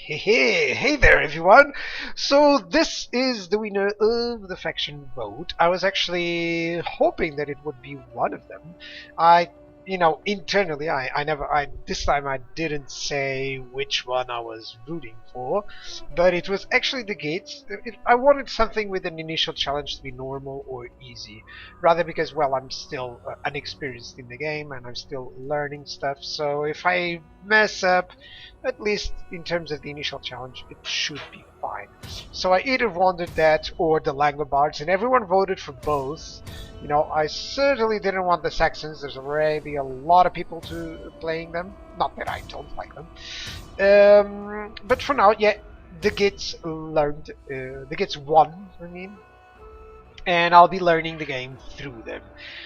Hey there everyone! So this is the winner of the faction vote. I was actually hoping that it would be one of them. Internally this time I didn't say which one I was rooting for, but it was actually the Gates. I wanted something with an initial challenge to be normal or easy, rather because, well, I'm still inexperienced in the game and I'm still learning stuff, so if I mess up, at least in terms of the initial challenge, it should be fine. So I either wanted that or the Langobards, and everyone voted for both. I certainly didn't want the Saxons. There's already a lot of people playing them. Not that I don't like them. But for now, yeah, the Gits won, and I'll be learning the game through them.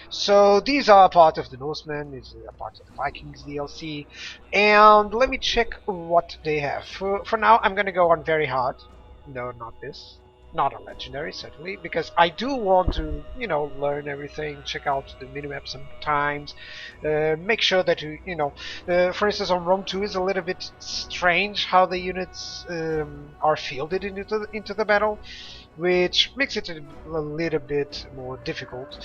So these are part of the Norsemen, these are part of the Vikings DLC, and let me check what they have. For now, I'm gonna go on very hard. No, not this. Not on legendary, certainly, because I do want to, learn everything, check out the minimap sometimes, make sure that for instance, on Rome 2 is a little bit strange how the units are fielded into the battle, which makes it a little bit more difficult.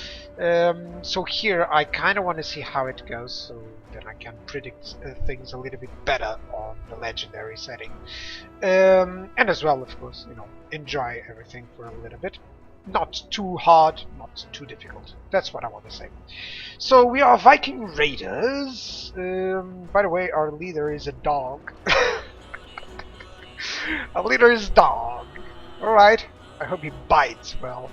So here I kind of want to see how it goes, so then I can predict things a little bit better on the legendary setting. And as well, of course, enjoy everything for a little bit. Not too hard, not too difficult. That's what I want to say. So we are Viking Raiders. By the way, our leader is a dog. Our leader is dog. Alright. I hope he bites well.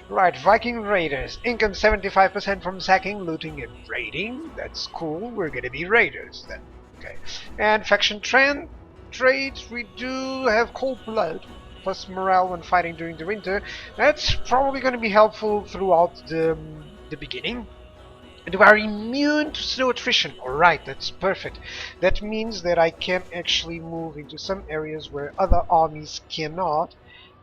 Right, Viking Raiders. Income 75% from sacking, looting, and raiding. That's cool. We're gonna be raiders then. Okay. And faction traits. We do have cold blood, plus morale when fighting during the winter. That's probably gonna be helpful throughout the beginning. And we are immune to snow attrition. Alright, that's perfect. That means that I can actually move into some areas where other armies cannot,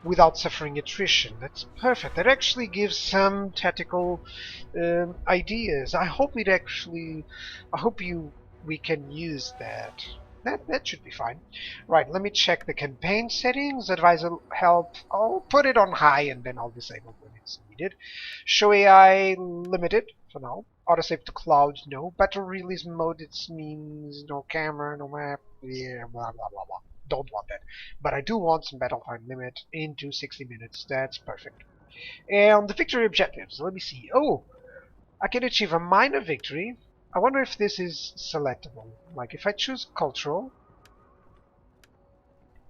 without suffering attrition. That's perfect. That actually gives some tactical ideas. I hope we can use that. That should be fine. Right, let me check the campaign settings. Advisor help. I'll put it on high and then I'll disable when it's needed. Show AI limited for now. Autosave to cloud, no. Battle release mode, it means no camera, no map, yeah, blah blah blah blah. Don't want that. But I do want some battle time limit into 60 minutes. That's perfect. And the victory objectives. Let me see. Oh, I can achieve a minor victory. I wonder if this is selectable. Like if I choose cultural.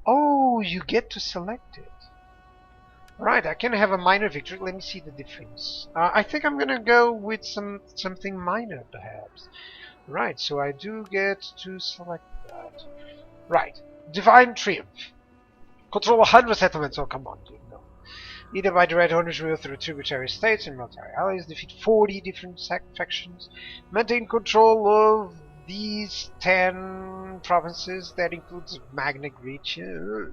Oh, you get to select it. Right, I can have a minor victory. Let me see the difference. I think I'm gonna go with something minor, perhaps. Right, so I do get to select that. Right. Divine Triumph. Control 100 settlements. Oh, come on, dude. No. Either by direct owners rule through tributary states and military allies. Defeat 40 different factions. Maintain control of these 10 provinces. That includes Magna Graecia.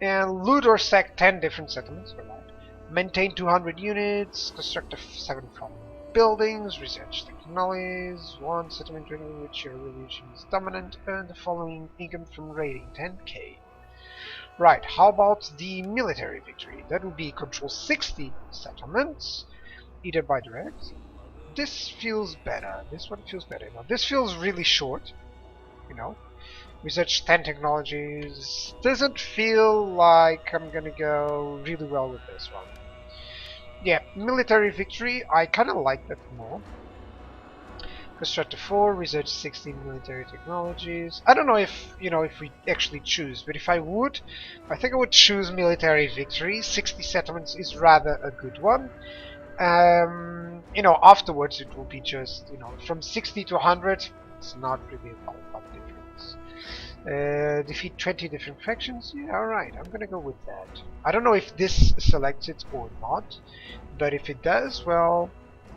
And loot or sack 10 different settlements. Right. Maintain 200 units. Construct 7 from buildings, research technologies, 1 settlement in which your religion is dominant, earn the following income from raiding, 10k. Right, how about the military victory? That would be control 60 settlements, either by direct. This feels better. This one feels better. Now, this feels really short, Research 10 technologies. Doesn't feel like I'm gonna go really well with this one. Yeah, military victory, I kind of like that more. Construct 4, research 16 military technologies. I don't know if, if we actually choose, but if I would, I think I would choose military victory. 60 settlements is rather a good one. Afterwards it will be just, from 60 to 100, it's not really a lot of difference. Defeat 20 different factions. Yeah, alright, I'm gonna go with that. I don't know if this selects it or not, but if it does, well,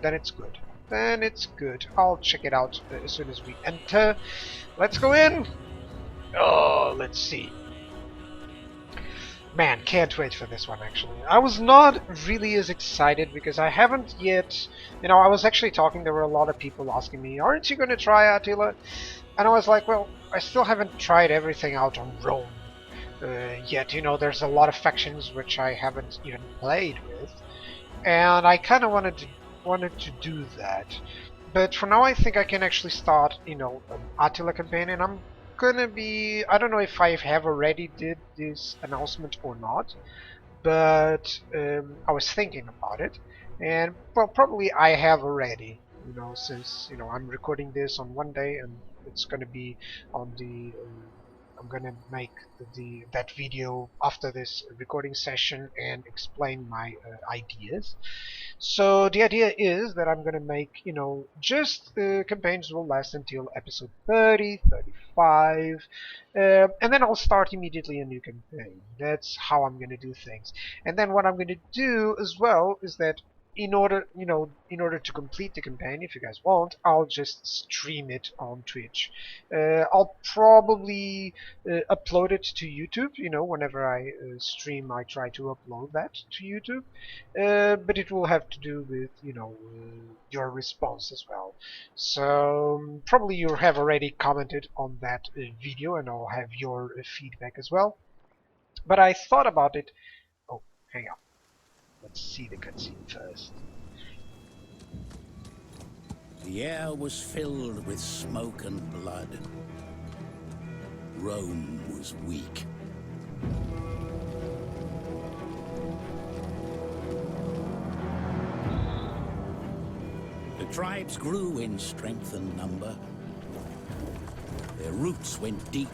then it's good. Then it's good. I'll check it out as soon as we enter. Let's go in! Oh, let's see. Man, can't wait for this one, actually. I was not really as excited because I haven't yet... I was actually talking, there were a lot of people asking me, aren't you gonna try Attila? And I was like, well, I still haven't tried everything out on Rome yet. You know, there's a lot of factions which I haven't even played with, and I kind of wanted to do that. But for now, I think I can actually start, you know, an Attila campaign, and I'm gonna be. I don't know if I have already did this announcement or not, but I was thinking about it, and well, probably I have already. You know, since you know I'm recording this on one day, and it's gonna be on the. I'm gonna make that video after this recording session and explain my ideas. So the idea is that I'm going to make, you know, just campaigns will last until episode 30, 35, and then I'll start immediately a new campaign. That's how I'm going to do things. And then what I'm going to do as well is that in order, you know, in order to complete the campaign, if you guys want, I'll just stream it on Twitch. I'll probably upload it to YouTube. You know, whenever I stream, I try to upload that to YouTube. But it will have to do with, you know, your response as well. So probably you have already commented on that video, and I'll have your feedback as well. But I thought about it. Oh, hang on. Let's see the cutscene first. The air was filled with smoke and blood. Rome was weak. The tribes grew in strength and number. Their roots went deep,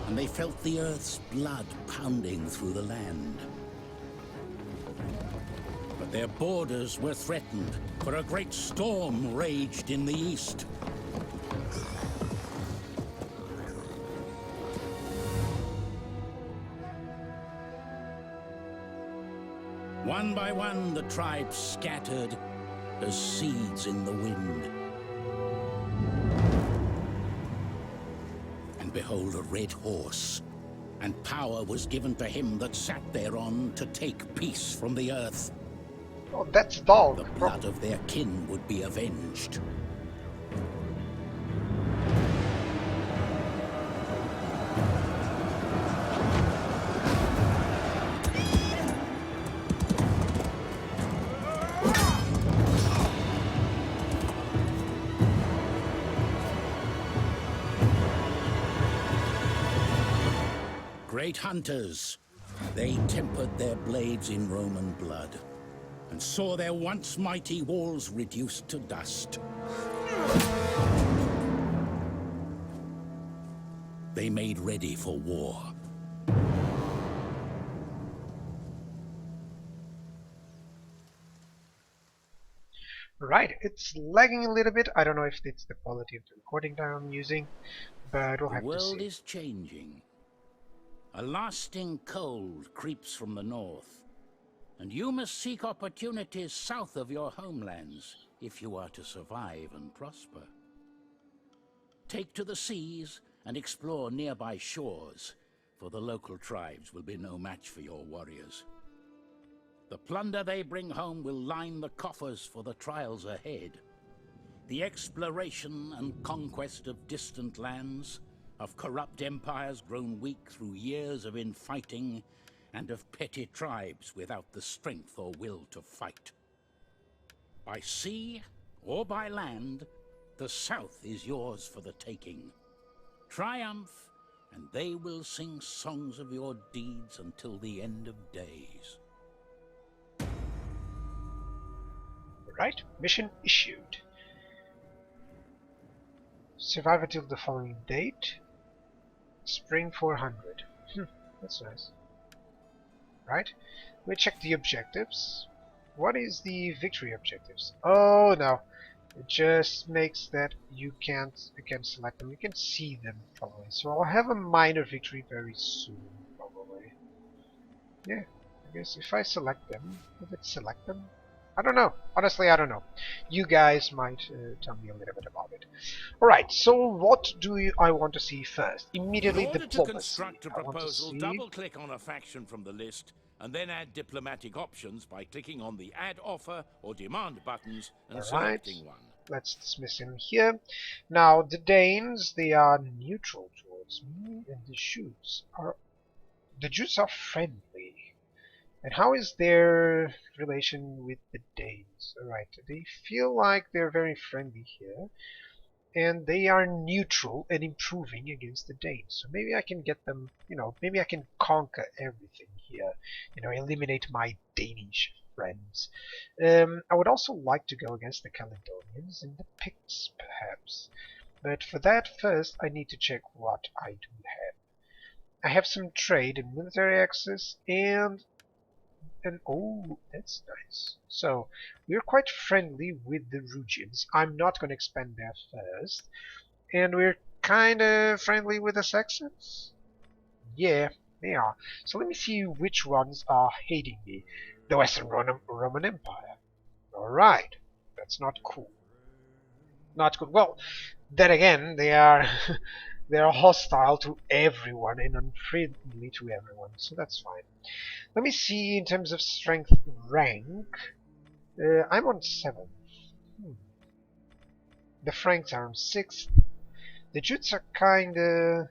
and they felt the earth's blood pounding through the land. But their borders were threatened, for a great storm raged in the east. One by one, the tribes scattered as seeds in the wind. And behold, a red horse, and power was given to him that sat thereon to take peace from the earth. Oh, that's dog. The blood of their kin would be avenged. Great hunters, they tempered their blades in Roman blood, and saw their once mighty walls reduced to dust. They made ready for war. Right, it's lagging a little bit. I don't know if it's the quality of the recording that I'm using, but we'll have to see. The world is changing. A lasting cold creeps from the north, and you must seek opportunities south of your homelands if you are to survive and prosper. Take to the seas and explore nearby shores, for the local tribes will be no match for your warriors. The plunder they bring home will line the coffers for the trials ahead. The exploration and conquest of distant lands, of corrupt empires grown weak through years of infighting, and of petty tribes without the strength or will to fight. By sea or by land, the South is yours for the taking. Triumph, and they will sing songs of your deeds until the end of days. Right, mission issued. Survive until the following date. Spring 400. That's nice. Right? We check the objectives. What is the victory objectives? Oh no. It just makes that you can't select them. You can see them probably. So I'll have a minor victory very soon, probably. Yeah, I guess if I select them, will it select them? I don't know. Honestly, I don't know. You guys might tell me a little bit about it. Alright, so what do I want to see first? Immediately diplomacy. In order to construct a proposal, double-click on a faction from the list, and then add diplomatic options by clicking on the Add Offer or Demand buttons and selecting one. Let's dismiss him here. Now the Danes, they are neutral towards me, and the Jutes are friendly. And how is their relation with the Danes? Alright, they feel like they're very friendly here. And they are neutral and improving against the Danes. So maybe I can get them, maybe I can conquer everything here. Eliminate my Danish friends. I would also like to go against the Caledonians and the Picts, perhaps. But for that, first, I need to check what I do have. I have some trade and military access, and oh, that's nice. So we're quite friendly with the Rugians. I'm not going to expand there first. And we're kind of friendly with the Saxons? Yeah, they are. So let me see which ones are hating me. The Western Roman Empire. Alright, that's not cool. Not good. Well, then again, they are they are hostile to everyone and unfriendly to everyone, so that's fine. Let me see in terms of strength rank. I'm on 7. The Franks are on 6. The Jutes are kinda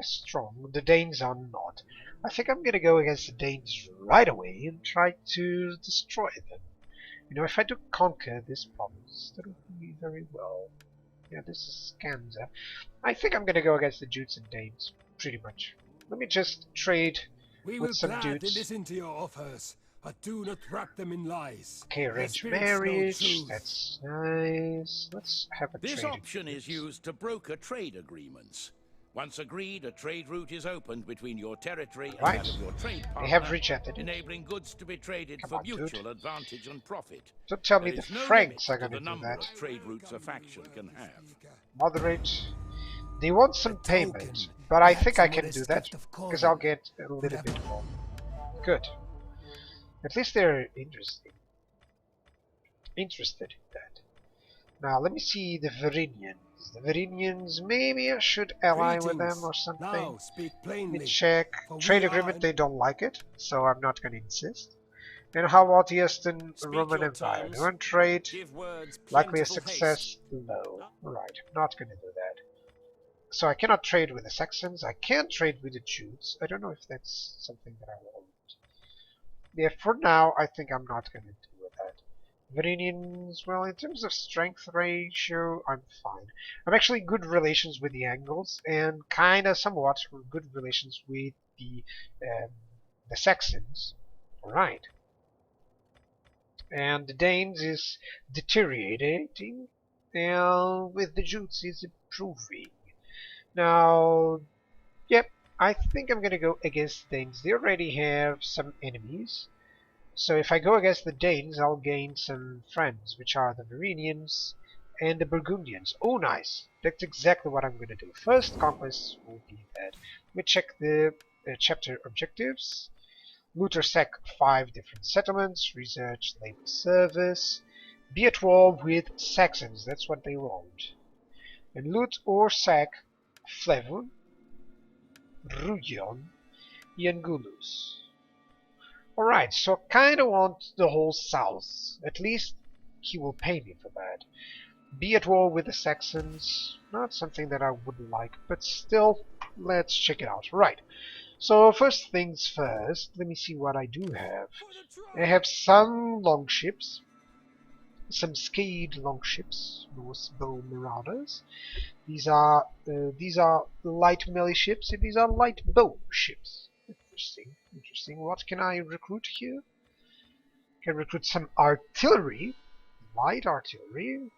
strong. The Danes are not. I think I'm gonna go against the Danes right away and try to destroy them. If I do conquer this province, that would be very well. Yeah, this is Scanza. I think I'm gonna go against the Jutes and Danes, pretty much. Let me just trade with some dudes. Listen to your offers, but do not wrap them in lies. Okay, arranged marriage. That's nice. Let's have a trade. This option is used to broker trade agreements. Once agreed, a trade route is opened between your territory and that of your trade partner. They have rejected it. Enabling goods to be traded for mutual advantage and profit. Don't tell me the Franks are going to do number that. Of trade routes a faction can have. Moderate. They want some payment, but I think I can do that because I'll get a little bit more. Good. At least they're interested in that. Now let me see the Varinians. The Varinians, maybe I should ally with them or something. Now speak plainly. Let me check. Trade agreement, they don't like it, so I'm not going to insist. And how about the Eastern Roman Empire? They want trade. Likely a success, low. Right, not going to do that. So I cannot trade with the Saxons. I can trade with the Jutes. I don't know if that's something that I want. Yeah, for now, I think I'm not going to do with that. Varinians, well, in terms of strength ratio, I'm fine. I'm actually good relations with the Angles, and kinda somewhat good relations with the Saxons. Alright. And the Danes is deteriorating, and with the Jutes is improving. Now, yep, I think I'm gonna go against the Danes. They already have some enemies. So if I go against the Danes, I'll gain some friends, which are the Varinians and the Burgundians. Oh, nice. That's exactly what I'm going to do. First conquest will be that. Let me check the chapter objectives. Loot or sack 5 different settlements. Research labor service. Be at war with Saxons. That's what they want. And loot or sack Flevun, Rugion, Iangulus. Alright, so I kinda want the whole south. At least he will pay me for that. Be at war with the Saxons. Not something that I would like, but still, let's check it out. Right. So first things first, let me see what I do have. I have some longships. Some scaled longships, Northbow Marauders. These are light melee ships, and these are light bow ships. Interesting. What can I recruit here? Can recruit some artillery, light artillery.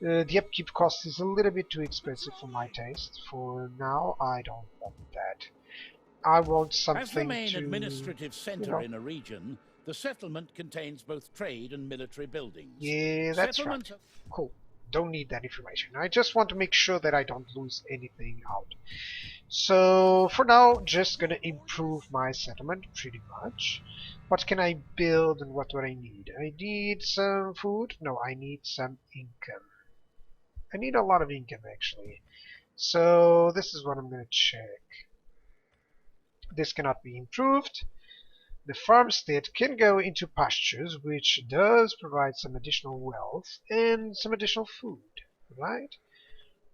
The upkeep cost is a little bit too expensive for my taste. For now, I don't want that. I want something As the main administrative center in a region, the settlement contains both trade and military buildings. Yeah, that's right. Cool. Don't need that information. I just want to make sure that I don't lose anything out. So for now, just gonna improve my settlement pretty much. What can I build and what do I need? I need some food. No, I need some income. I need a lot of income actually. So this is what I'm gonna check. This cannot be improved. The farmstead can go into pastures, which does provide some additional wealth and some additional food, right?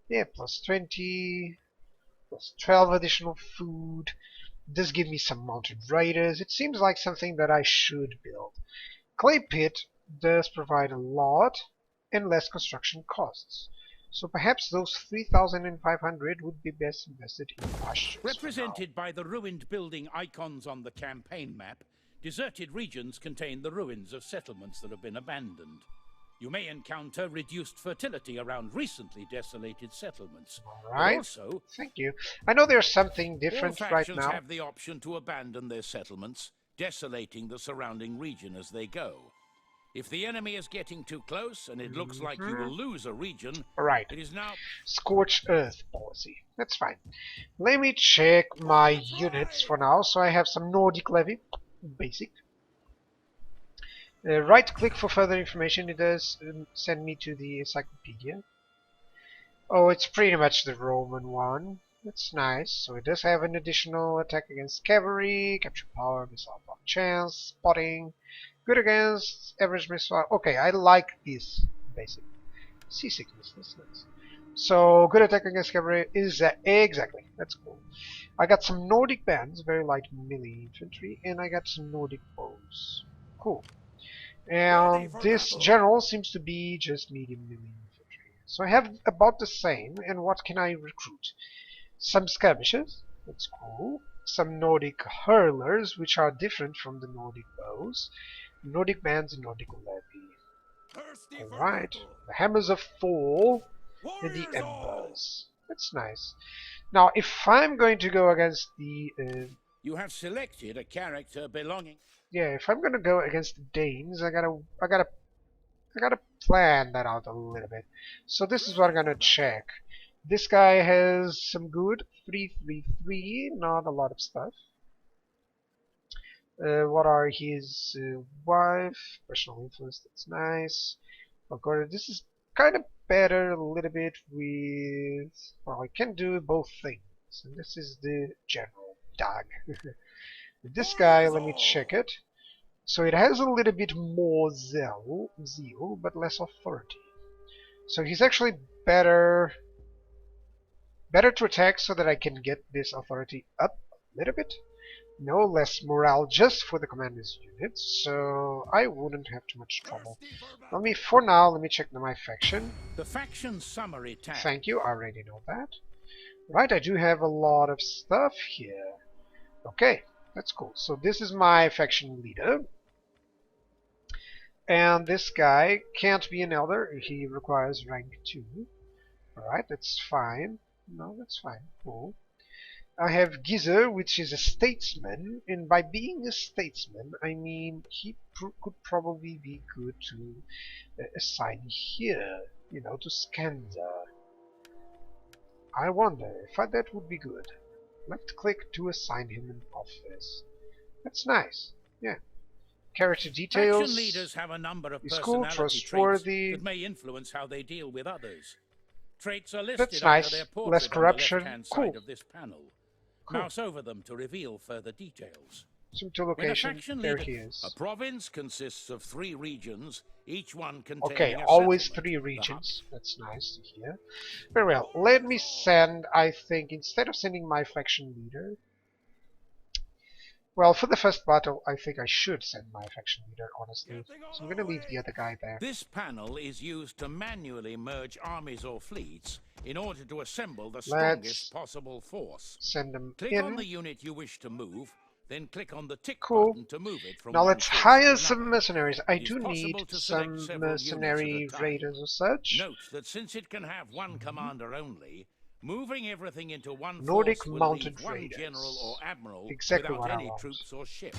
Yeah, plus 20, plus 12 additional food. Does give me some mounted raiders. It seems like something that I should build. Clay pit does provide a lot and less construction costs. So perhaps those 3,500 would be best invested in pastures. Represented by the ruined building icons on the campaign map, deserted regions contain the ruins of settlements that have been abandoned. You may encounter reduced fertility around recently desolated settlements. All right. Also, thank you. I know there's something different all right factions now. have the option to abandon their settlements, desolating the surrounding region as they go. If the enemy is getting too close and it looks like you will lose a region, Right. it is now Scorched Earth policy. That's fine. Let me check my units for now. So I have some Nordic levy, basic. Right click for further information. It does send me to the encyclopedia. Oh, it's pretty much the Roman one. That's nice. So it does have an additional attack against cavalry, capture power, missile block chance, spotting, good against average missile. Okay, I like this basic. Seasickness, that's nice. So good attack against cavalry is exactly. That's cool. I got some Nordic bands, very light melee infantry, and I got some Nordic bows. Cool. And this general seems to be just medium melee infantry. So I have about the same. And what can I recruit? Some skirmishers. That's cool. Some Nordic hurlers, which are different from the Nordic bows. Nordic bands and Nordic levy. Alright. The hammers of Thor and the embers. That's nice. Now, if I'm going to go against the you have selected a character belonging. yeah, if I'm gonna go against the Danes, I gotta plan that out a little bit. So this is what I'm gonna check. This guy has some good 333, not a lot of stuff. What are his wife, personal influence? That's nice. Okay, this is kind of better a little bit with. Well, I can do both things. And this is the general Dag. This guy, let me check it. So it has a little bit more zeal, but less authority. So he's actually better to attack so that I can get this authority up a little bit. No less morale just for the commander's units, so I wouldn't have too much trouble. For now, let me check my faction. The faction summary tab. Thank you, I already know that. Right, I do have a lot of stuff here. Okay, that's cool. So this is my faction leader. And this guy can't be an elder. He requires rank 2. Alright, that's fine. No, that's fine. Cool. I have Gizer, which is a statesman. And by being a statesman, I mean he could probably be good to assign here. You know, to Skanda. I wonder if that would be good. Left click to assign him an office. That's nice. Yeah. Character details. Faction leaders have a number of cool, personality trustworthy. traits that may influence how they deal with others. Traits are listed That's nice. under their portrait Less corruption. on the left-hand Cool. side of this panel. Cool. Mouse over them to reveal further details. Zoom to When a location. faction There leader, he is. a province consists of 3 regions, each one containing Okay, a always settlement. 3 The regions. That's nice to hear. Very well. Let me send, I think, instead of sending my faction leader. Well, for the first battle, I think I should send my faction leader, honestly. So I'm going to leave the other guy there. This panel is used to manually merge armies or fleets in order to assemble the strongest possible force. Send them Click in. on the unit you wish to move, then click on the tick Cool. button to move it from Now one let's force to hire another. some mercenaries. I It is do possible need to select some several units at a mercenary time. raiders or such. Note that since it can have one commander only, moving everything into one Nordic force will mounted leave one raiders. general or admiral Exactly without what I any want. troops or ships.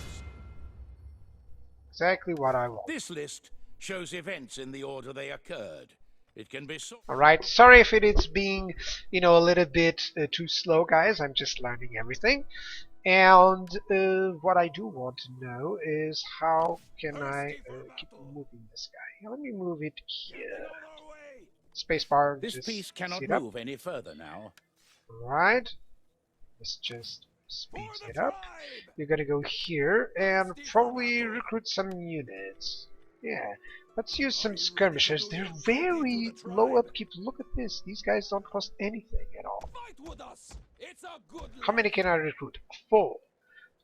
Exactly what I want. This list shows events in the order they occurred. It can be Alright, sorry if it is being, a little bit too slow, guys. I'm just learning everything. And what I do want to know is how can I keep moving this guy. Let me move it here. Spacebar. This just piece cannot sit up. move any further now. Right. Let's just speeds it up. You're gonna go here and probably recruit some units. Yeah, let's use some skirmishers. They're very low upkeep. Look at this. These guys don't cost anything at all. How many can I recruit? 4.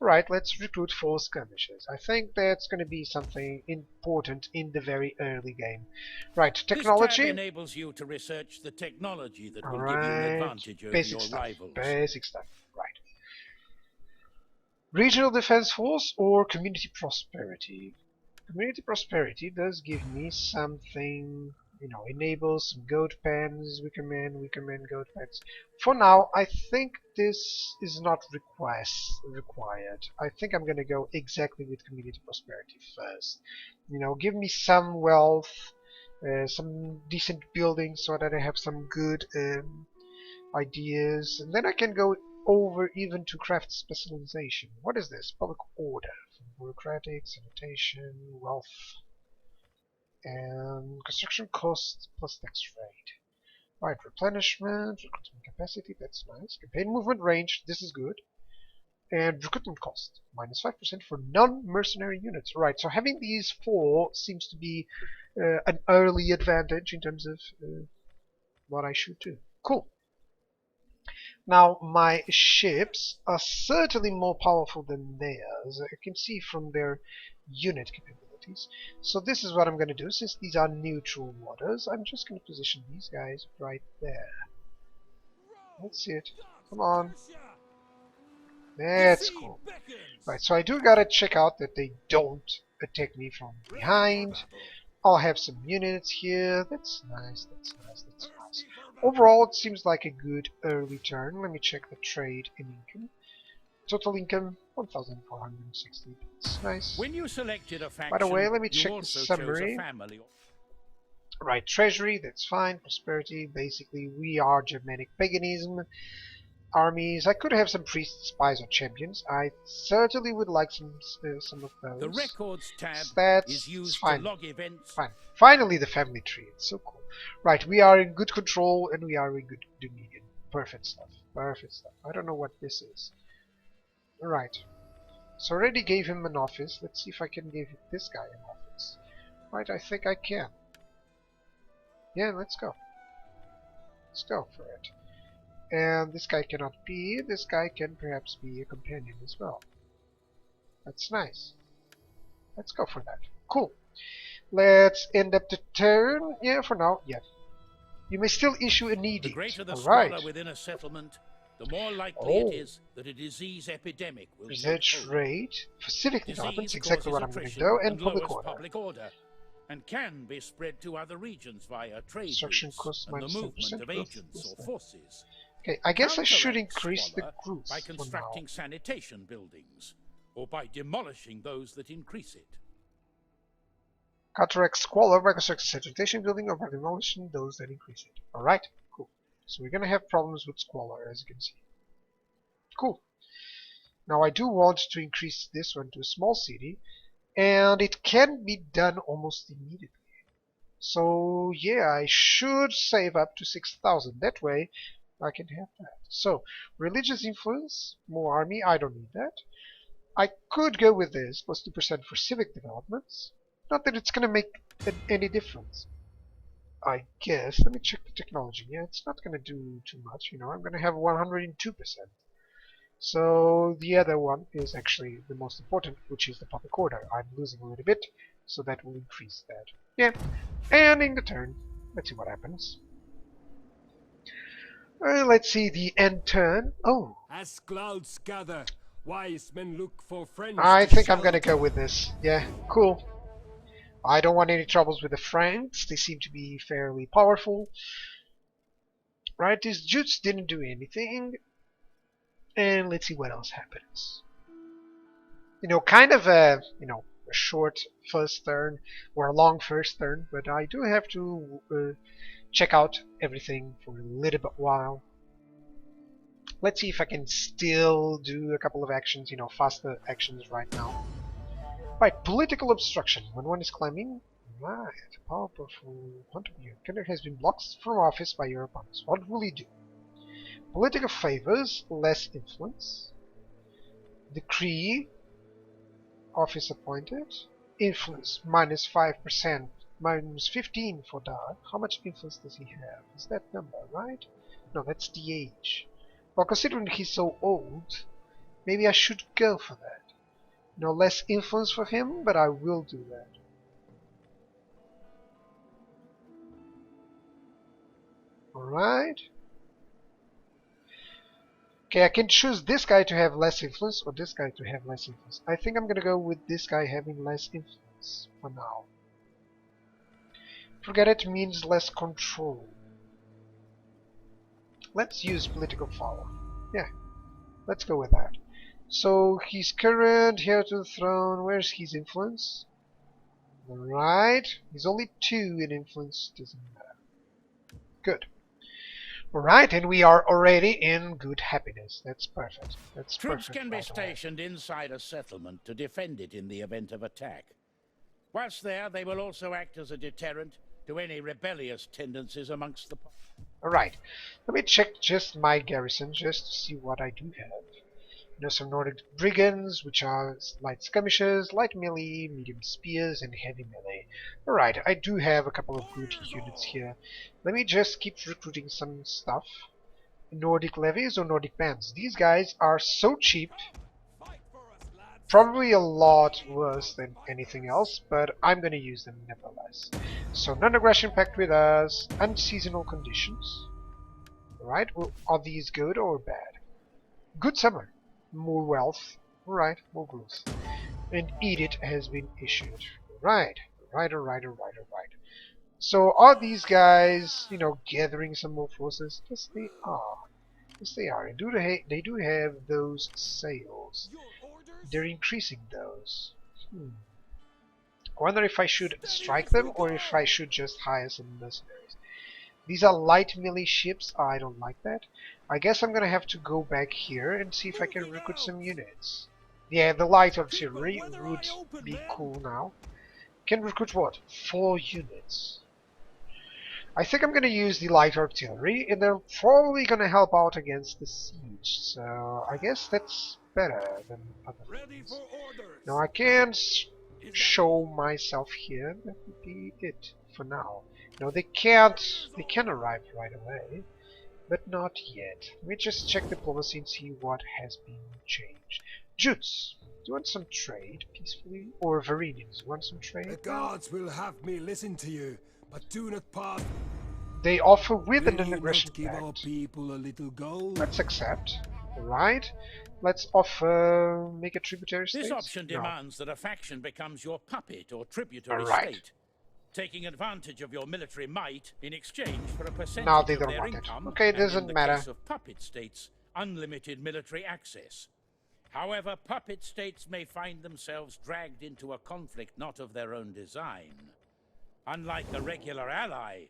Right, let's recruit 4 skirmishers. I think that's going to be something important in the very early game. Right, technology. This tab enables you to research the technology that will give you an Right, advantage over basic your stuff. rivals. Basic stuff. Right. Regional defense force or community prosperity. Community prosperity does give me something, you know, enables some goat pens, weaker men, goat pens. For now, I think this is not required. I think I'm gonna go exactly with community prosperity first. You know, give me some wealth, some decent buildings so that I have some good ideas, and then I can go over even to craft specialization. What is this? Public order. Bureaucratic, sanitation, wealth, and construction cost plus tax rate. Right, replenishment, recruitment capacity, that's nice. Campaign movement range, this is good. And recruitment cost, minus 5% for non-mercenary units. Right, so having these 4 seems to be an early advantage in terms of what I should do. Cool. Now, my ships are certainly more powerful than theirs. I can see from their unit capabilities. So this is what I'm going to do. Since these are neutral waters, I'm just going to position these guys right there. That's it. Come on. That's cool. Right, so I do gotta check out that they don't attack me from behind. I'll have some units here. That's nice, that's nice, that's nice. Overall, it seems like a good early turn. Let me check the trade in income. Total income, 1,460. That's nice. When you selected a faction, by the way, let me you check the also summary. chose a family. Right, treasury, that's fine. Prosperity, basically, we are Germanic paganism. Armies, I could have some priests, spies, or champions. I certainly would like some of those. The records tab Stats, is used fine. to log events. Fine. Finally, the family tree. It's so cool. Right, we are in good control and we are in good dominion. Perfect stuff. Perfect stuff. I don't know what this is. Right. So already gave him an office. Let's see if I can give this guy an office. Right, I think I can. Yeah, let's go. Let's go for it. And this guy cannot be. This guy can perhaps be a companion as well. That's nice. Let's go for that. Cool. Let's end up the turn. Yeah, for now. Yeah. You may still issue an edict. The greater the All right. squalor within a settlement, the more likely it is that a disease epidemic will take Research hold. rate for civic Disease developments, exactly what I'm going to attrition do, and lowers public order. and can be spread to other regions via trade Construction routes costs and the minus movement 10% of growth. agents or forces. Okay, I guess I should Counteract increase the squalor groups by for now. constructing sanitation buildings, or by demolishing those that increase it. Counteract squalor by constructing sanitation building or by demolishing those that increase it. Alright, cool. So we're going to have problems with squalor, as you can see. Cool. Now I do want to increase this one to a small city, and it can be done almost immediately. So yeah, I should save up to 6,000. That way I can have that. So, religious influence, more army, I don't need that. I could go with this, plus 2% for civic developments. Not that it's going to make any difference. I guess. Let me check the technology. Yeah, it's not going to do too much, you know. I'm going to have 102%. So, the other one is actually the most important, which is the public order. I'm losing a little bit, so that will increase that. Yeah, ending the turn. Let's see what happens. Let's see the end turn. Oh, As clouds gather, wise men look for friends. I to think I'm gonna shelter. go with this. Yeah, cool. I don't want any troubles with the Franks. They seem to be fairly powerful. Right, these Jutes didn't do anything. And let's see what else happens. You know, kind of a, you know, a short first turn or a long first turn, but I do have to check out everything for a little bit while. Let's see if I can still do a couple of actions, you know, faster actions right now. Right, political obstruction. When one is climbing, right, powerful point of view. Candidate has been blocked from office by your opponents. What will he do? Political favors, less influence. Decree. Office appointed. Influence minus 5%. Minus 15 for dark. How much influence does he have? Is that number, right? No, that's the age. Well, considering he's so old, maybe I should go for that. No less influence for him, but I will do that. Alright. Okay, I can choose this guy to have less influence or this guy to have less influence. I think I'm gonna go with this guy having less influence for now. Forget it means less control. Let's use political power. Yeah, let's go with that. So he's current, heir to the throne. Where's his influence? Alright, he's only 2 in influence, doesn't matter. Good. Alright, and we are already in good happiness. That's perfect. That's Troops perfect. can be stationed inside a settlement to defend it in the event of attack. Whilst there, they will also act as a deterrent to any rebellious tendencies amongst the... Alright, let me check just my garrison just to see what I do have. You know, some Nordic brigands, which are light skirmishers, light melee, medium spears, and heavy melee. Alright, I do have a couple of good units here. Let me just keep recruiting some stuff. Nordic levies or Nordic bands. These guys are so cheap. Probably a lot worse than anything else, but I'm gonna use them nevertheless. So, non-aggression pact with us, unseasonal conditions. Alright, well, are these good or bad? Good summer. More wealth. Alright, more growth. And edict has been issued. Right. Alright. So are these guys, you know, gathering some more forces? Yes, they are. Yes, they are. And they do have those sales. They're increasing those. I wonder if I should strike them or if I should just hire some mercenaries. These are light melee ships. I don't like that. I guess I'm gonna have to go back here and see if I can recruit some units. Yeah, the light artillery would be cool now. Can recruit what? 4 units. I think I'm gonna use the light artillery, and they're probably gonna help out against the siege. So I guess that's better than other things. Now I can show myself here. That would be it for now. No, they can arrive right away, but not yet. Let me just check diplomacy and see what has been changed. Jutes, do you want some trade peacefully? Or Varinians, want some trade? The gods will have me listen to you, but do not part. They offer with Will an you aggression not give our pact. people a little gold? Let's accept. Alright. Let's offer make a tributary state. This option No. demands that a faction becomes your puppet or tributary Alright. state, taking advantage of your military might in exchange for a percentage No, they of don't their want it. income. Okay, it and doesn't in the matter. case of puppet states, unlimited military access. However, puppet states may find themselves dragged into a conflict not of their own design. Unlike a regular ally,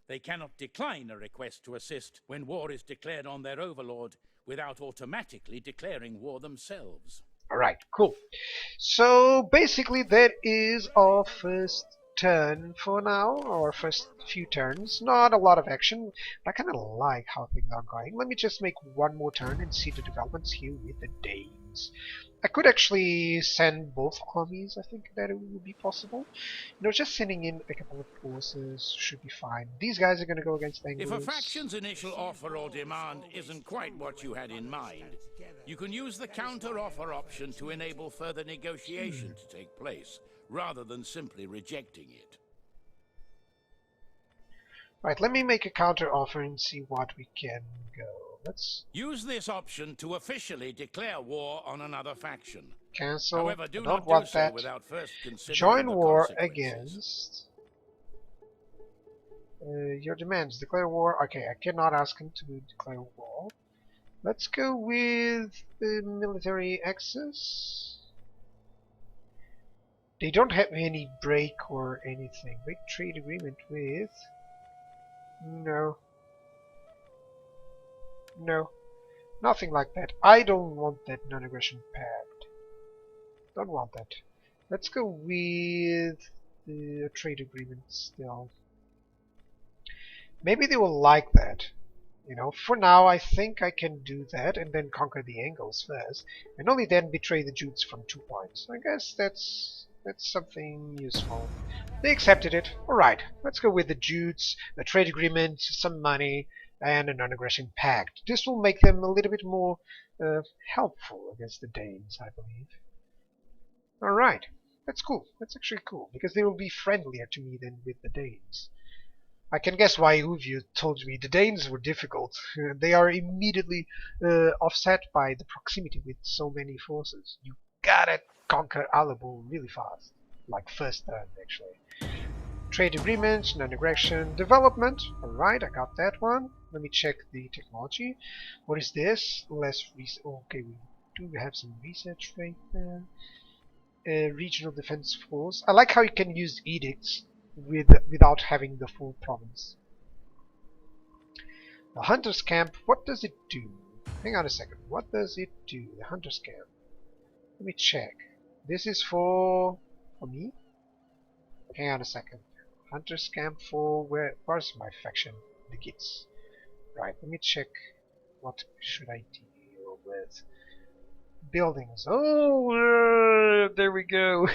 they cannot decline a request to assist when war is declared on their overlord without automatically declaring war themselves. Alright, cool. So basically that is our first turn for now, our first few turns. Not a lot of action, but I kinda like how things are going. Let me just make one more turn and see the developments here with the Danes. I could actually send both armies, I think that it would be possible. You know, just sending in a couple of forces should be fine. These guys are gonna go against Anglos. If a faction's initial offer or demand isn't quite what you had in mind, you can use the counter-offer option to enable further negotiation to take place, rather than simply rejecting it. Right, let me make a counter offer and see what we can go. Let's Use this option to officially declare war on another faction. cancel. However, I do don't not want do so that. without first considering Join the war consequences. against your demands. Declare war. Okay, I cannot ask him to declare war. Let's go with the military access. They don't have any break or anything. Break trade agreement with... No. No. Nothing like that. I don't want that non-aggression pact. Don't want that. Let's go with the trade agreement still. Maybe they will like that. You know, for now, I think I can do that and then conquer the Angles first, and only then betray the Jutes from 2 points. I guess that's something useful. They accepted it. All right, let's go with the Jutes, a trade agreement, some money, and a non-aggression pact. This will make them a little bit more helpful against the Danes, I believe. All right, that's cool. That's actually cool because they will be friendlier to me than with the Danes. I can guess why Uvio told me the Danes were difficult. They are immediately offset by the proximity with so many forces. You gotta conquer Alabul really fast. Like first turn, actually. Trade agreements, non-aggression, development. Alright, I got that one. Let me check the technology. What is this? Less research. Okay, we do have some research right there. Regional defense force. I like how you can use edicts without having the full province. The hunter's camp, what does it do? Hang on a second, what does it do? The hunter's camp. Let me check. This is for me? Hang on a second. Hunter's camp for where's my faction? The Geats. Right, let me check. What should I deal with? Buildings. Oh, there we go.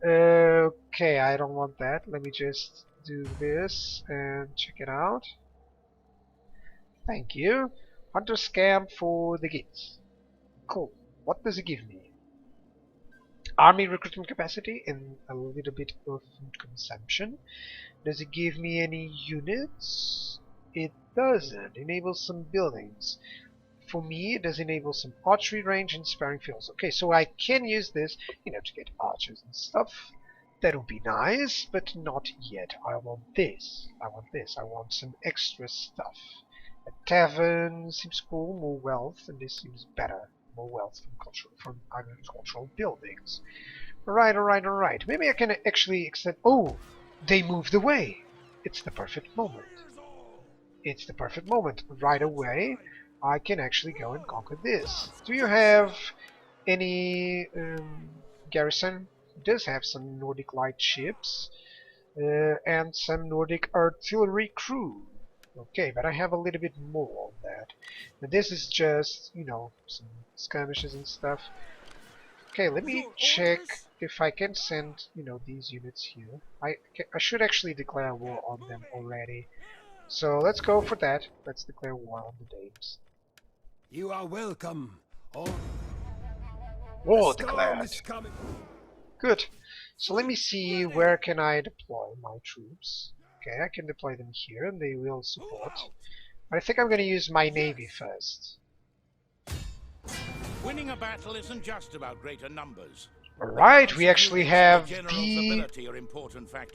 Okay, I don't want that. Let me just do this and check it out. Thank you. Hunter scam for the Geats. Cool. What does it give me? Army recruitment capacity and a little bit of food consumption. Does it give me any units? It doesn't. Enables some buildings. For me, it does enable some archery range and sparring fields. Okay, so I can use this, you know, to get archers and stuff. That would be nice, but not yet. I want this. I want this. I want some extra stuff. A tavern seems cool, more wealth, and this seems better. More wealth from agricultural buildings. Alright, alright, alright. Maybe I can actually extend. Oh, they moved away. It's the perfect moment. It's the perfect moment. Right away, I can actually go and conquer this. Do you have any garrison? It does have some Nordic light ships and some Nordic artillery crew. Okay, but I have a little bit more on that. But this is just, you know, some skirmishes and stuff. Okay, let me check if I can send, you know, these units here. I should actually declare war on them already. So let's go for that. Let's declare war on the Danes. You are welcome. War declared. Good. So let me see, where can I deploy my troops? Okay, I can deploy them here and they will support. But I think I'm going to use my navy first. Winning a battle isn't just about greater numbers. Alright, we actually have the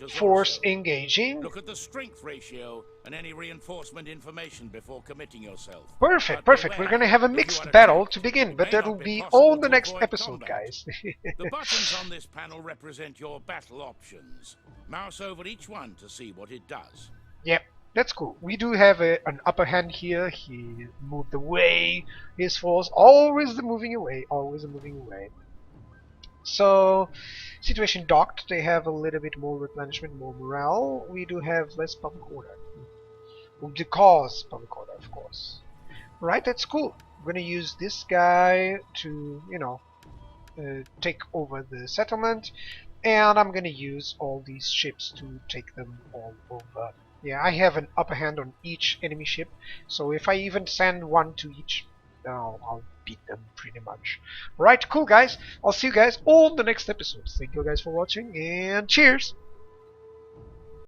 force engaging. Look at the strength ratio and any reinforcement information before committing yourself. Perfect, perfect. We're gonna have a mixed battle to begin, but that will be all the next episode, guys. The buttons on this panel represent your battle options. Mouse over each one to see what it does. Yep, that's cool. We do have an upper hand here. He moved away his force. Always the moving away, always the moving away. So, situation docked, they have a little bit more replenishment, more morale. We do have less public order. Well, to cause public order, of course. Right, that's cool. I'm gonna use this guy to, you know, take over the settlement. And I'm gonna use all these ships to take them all over. Yeah, I have an upper hand on each enemy ship. So if I even send one to each, I'll beat them pretty much. Right, cool guys. I'll see you guys on the next episode. Thank you guys for watching and cheers!